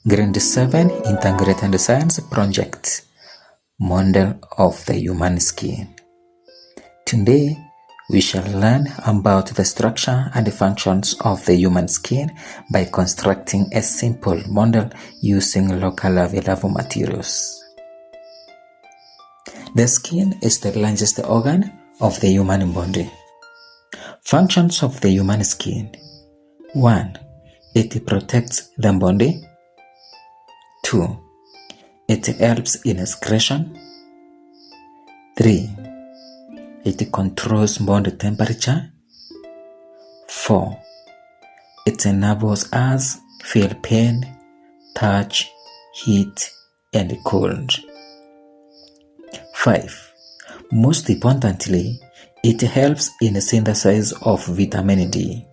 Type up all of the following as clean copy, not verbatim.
Grade 7 Integrated Science Project Model of the Human Skin. Today, we shall learn about the structure and functions of the human skin by constructing a simple model using local available materials. The skin is the largest organ of the human body. Functions of the human skin. 1. It protects the body. 2. It helps in excretion. 3. It controls body temperature. 4. It enables us feel pain, touch, heat, and cold. 5. Most importantly, it helps in the synthesis of vitamin D.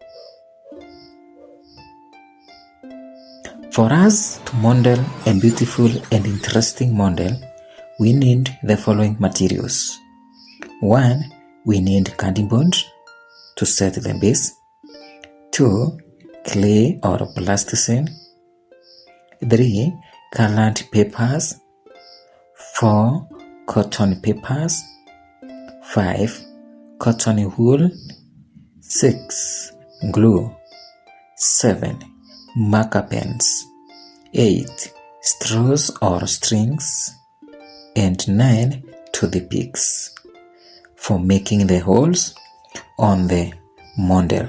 For us to model a beautiful and interesting model, we need the following materials. 1. We need cardboard to set the base. 2. Clay or plasticine. 3. Colored papers. 4. Cotton papers. 5. Cotton wool. 6. Glue. 7. Marker pens. 8. Straws or strings. And 9. Toothpicks for making the holes on the model.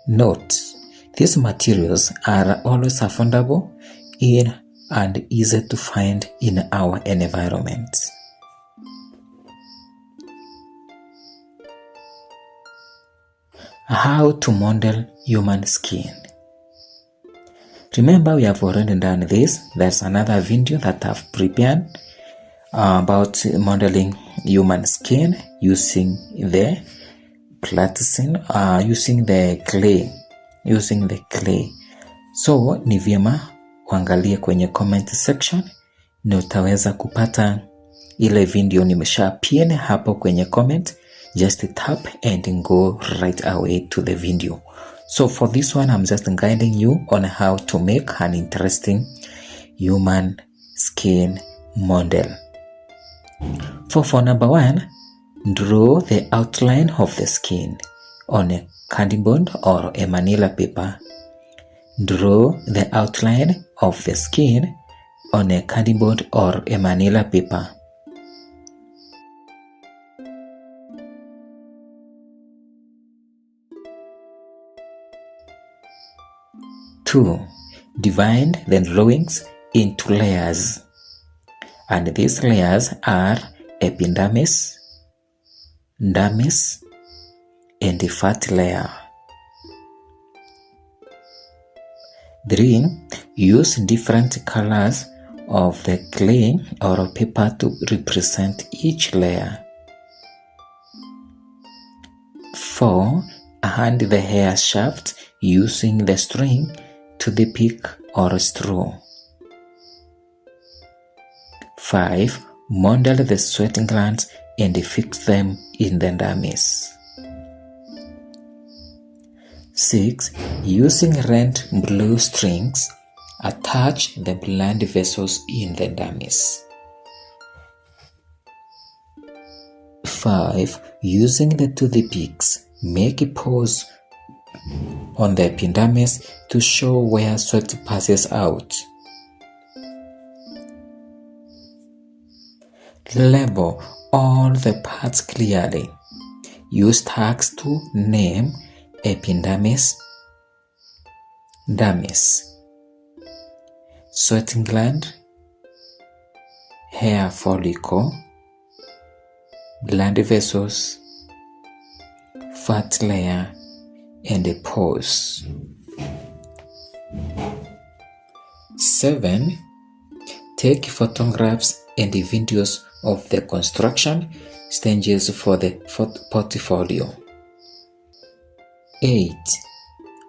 Note: these materials are always affordable in and easy to find in our environment. How to model human skin. Remember, we have already done this. There's another video that I've prepared about modeling human skin using the plasticine, using the clay. So ni vyema uangalie kwenye comment section na utaweza kupata ile video nimesha pin hapo kwenye comment. Just tap and go right away to the video. So for this one, I'm just guiding you on how to make an interesting human skin model. For number 1, draw the outline of the skin on a cardboard or a manila paper. Draw the outline of the skin on a cardboard or a manila paper. Two, divide the drawings into layers, and these layers are epidermis, dermis, and the fat layer. 3. Use different colors of the clay or paper to represent each layer. 4. Hand the hair shaft using the string to the pick or straw. 5. Model the sweat glands and fix them in the dermis. 6. Using red blue strings, attach the blood vessels in the dermis. 5. Using the toothpicks, make pores on the epidermis to show where sweat passes out. Label all the parts clearly. Use tags to name epidermis, dermis, sweat gland, hair follicle, blood vessels, fat layer, and the pores. 7. Take photographs and videos of the construction stages for the portfolio. 8.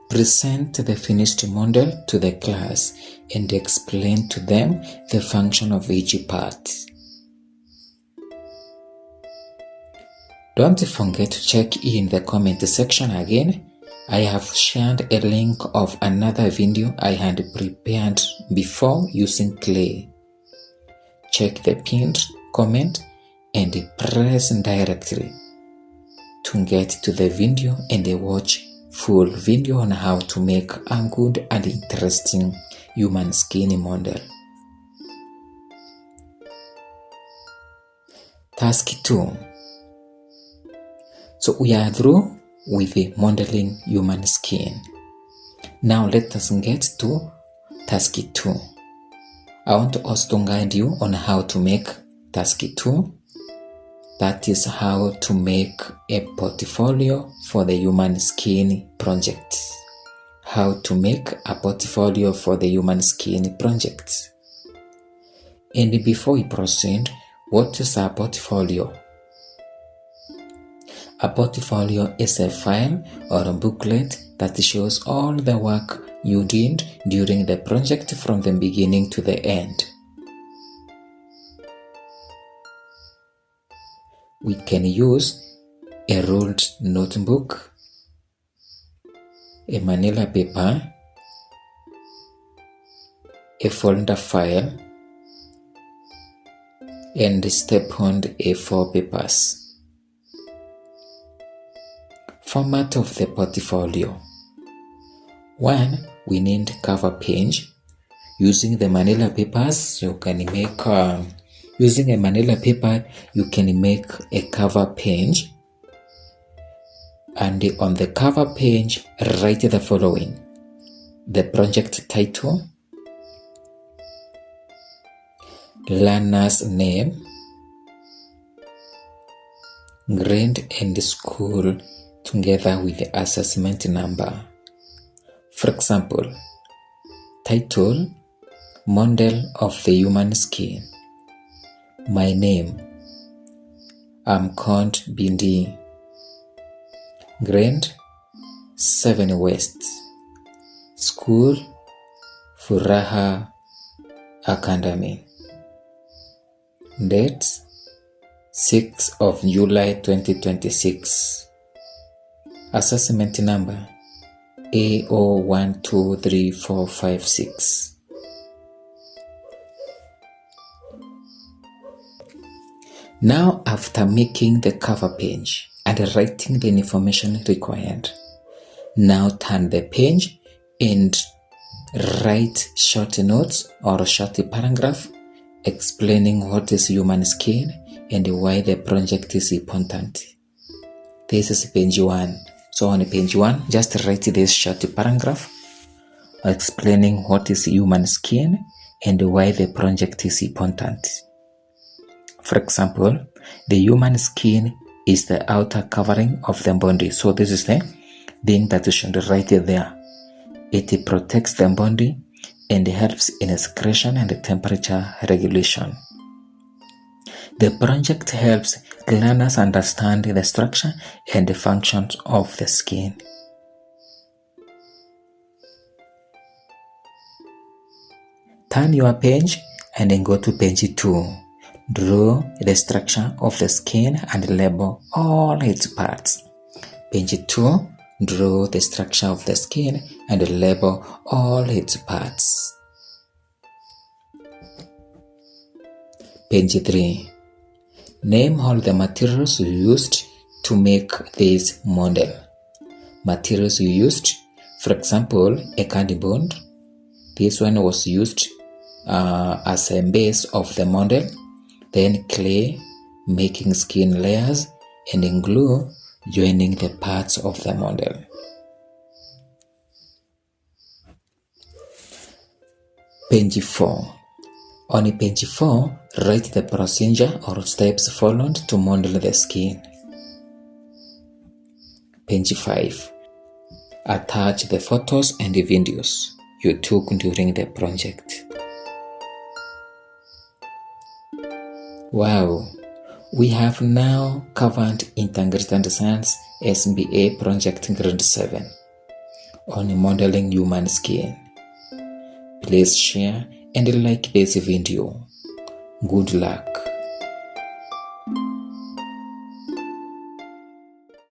Present the finished model to the class and explain to them the function of each part. Don't forget to check in the comment section again. I have shared a link of another video I had prepared before using clay. Check the pinned comment and press directly to get to the video and watch full video on how to make a good and interesting human skin model. Task 2. So we are through with the modeling human skin. Now let us get to task 2. I want to also guide you on how to make task 2. That is how to make a portfolio for the human skin project. How to make a portfolio for the human skin project. And before we proceed, what is a portfolio? A portfolio is a file or a booklet that shows all the work you did during the project from the beginning to the end. We can use a ruled notebook, a manila paper, a folder file, and stapled A4 papers. Format of the portfolio. 1. We need cover page. Using the manila papers, you can make using a manila paper, you can make a cover page. And on the cover page, write the following: the project title, learner's name, grade and school together with the assessment number. For example, title, model of the human skin. My name, I'm called Bindi. Grade, 7 West. School, Furaha Academy. Date, 6 of July 2026. Assessment number, A01234556. Now, after making the cover page and writing the information required, now turn the page and write short notes or short paragraph explaining what is human skin and why the project is important. This is page 1. So on page 1, just write this short paragraph explaining what is human skin and why the project is important. For example, the human skin is the outer covering of the body. So this is the thing that you should write there. It protects the body and helps in excretion and temperature regulation. The project helps learners understand the structure and the functions of the skin. Turn your page and then go to page 2. Draw the structure of the skin and label all its parts. Page 2. Draw the structure of the skin and label all its parts. Page 3. Name all the materials you used to make this model. Materials you used, for example, a cardboard. This one was used as a base of the model. Then clay, making skin layers, and glue, joining the parts of the model. Page 4. On page 4, write the procedure or steps followed to model the skin. Page 5. Attach the photos and the videos you took during the project. Wow! We have now covered Integrated Science SBA Project Grade 7 on modeling human skin. Please share and like this video. Good luck.